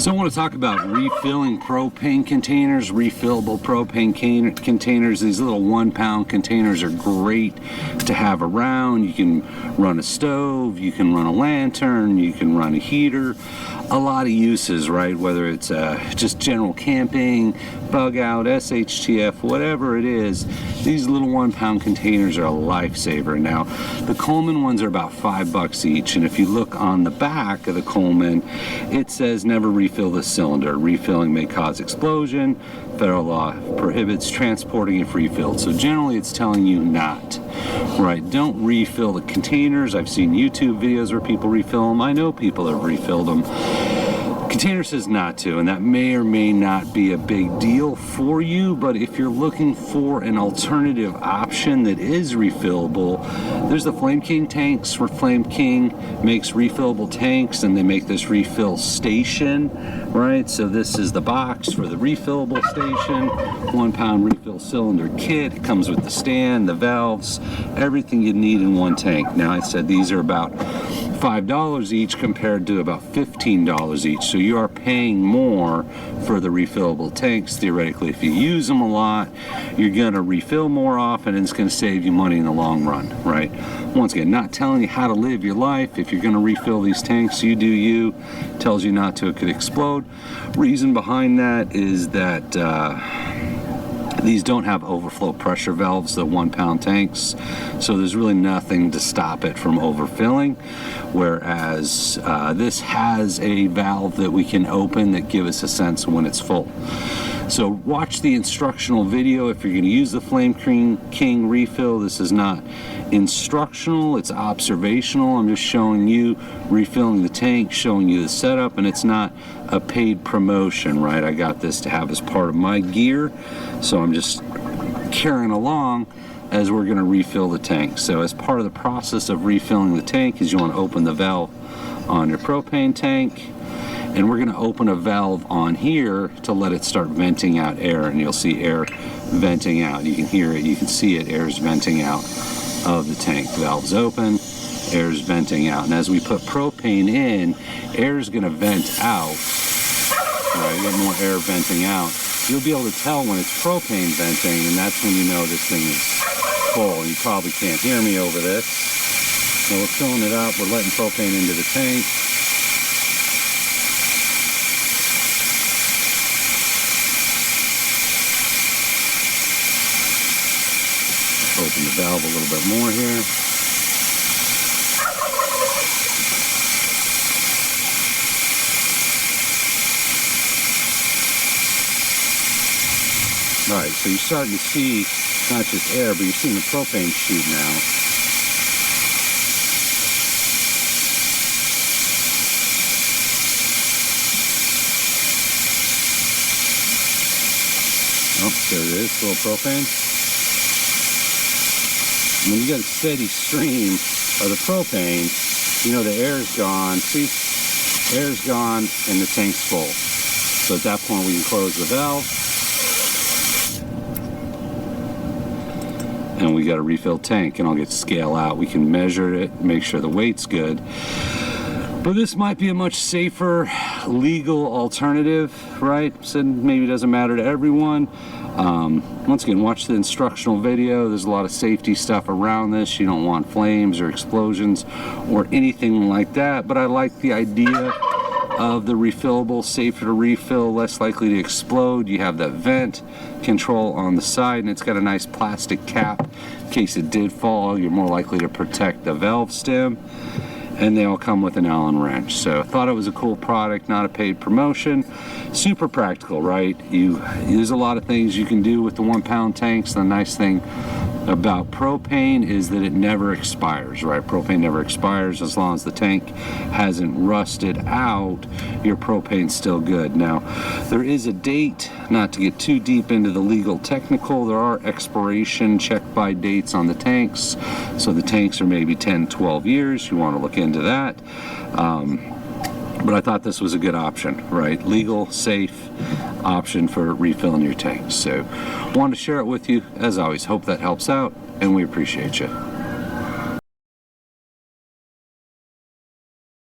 So I want to talk about refilling propane containers, refillable propane containers. These little 1 pound containers are great to have around. You can run a stove, you can run a lantern, you can run a heater. A lot of uses, right? Whether it's just general camping, bug out, SHTF, whatever it is, these little 1 pound containers are a lifesaver. Now, the Coleman ones are about $5 each, and if you look on the back of the Coleman, it says never refill the cylinder. Refilling may cause explosion. Federal law prohibits transporting if refilled. So generally it's telling you not, right? Don't refill the containers. I've seen YouTube videos where people refill them. I know people have refilled them. Container says not to, and that may or may not be a big deal for you, but if you're looking for an alternative option that is refillable, there's the Flame King tanks, where Flame King makes refillable tanks, and they make this refill station, right? So this is the box for the refillable station, 1 pound refill cylinder kit. It comes with the stand, the valves, everything you need in one tank. Now I said these are about $5 each compared to about $15 each, so you are paying more for the refillable tanks. Theoretically, if you use them a lot, you're gonna refill more often, and it's gonna save you money in the long run, right? Once again, not telling you how to live your life. If you're gonna refill these tanks, you do you. Tells you not to, it could explode. Reason behind that is that these don't have overflow pressure valves, the 1 pound tanks, so there's really nothing to stop it from overfilling, whereas this has a valve that we can open that gives us a sense when it's full. So watch the instructional video if you're going to use the Flame King refill. This is not instructional, it's observational. I'm just showing you refilling the tank, showing you the setup, and it's not a paid promotion, right? I got this to have as part of my gear, so I'm just carrying along as we're going to refill the tank. So as part of the process of refilling the tank is you want to open the valve on your propane tank, and we're going to open a valve on here to let it start venting out air, and you'll see air venting out. You can hear it, you can see it, air's venting out of the tank. The valve's open, air's venting out, and as we put propane in, air's going to vent out. All right, get more air venting out. You'll be able to tell when it's propane venting, and that's when you know this thing is full. You probably can't hear me over this. So we're filling it up, we're letting propane into the tank. Open the valve a little bit more here. All right, so you're starting to see not just air, but you're seeing the propane shoot now. Oh, there it is, a little propane. When you get a steady stream of the propane, you know the air's gone. See, air's gone and the tank's full. So at that point we can close the valve. And we got a refill tank, and I'll get scale out. We can measure it, make sure the weight's good. But this might be a much safer legal alternative, right? So maybe it doesn't matter to everyone. Once again, watch the instructional video. There's a lot of safety stuff around this. You don't want flames or explosions or anything like that, but I like the idea of the refillable, safer to refill, less likely to explode. You have that vent control on the side, and it's got a nice plastic cap in case it did fall. You're more likely to protect the valve stem, and they all come with an Allen wrench. So I thought it was a cool product, not a paid promotion. Super practical, right? There's a lot of things you can do with the 1 pound tanks. The nice thing about propane is that it never expires, right? Propane never expires. As long as the tank hasn't rusted out, your propane's still good. Now, there is a date, not to get too deep into the legal technical, there are expiration check-by dates on the tanks. So the tanks are maybe 10, 12 years. You want to look into that. But I thought this was a good option, right? Legal, safe option for refilling your tanks. So wanted to share it with you. As always, hope that helps out, and we appreciate you.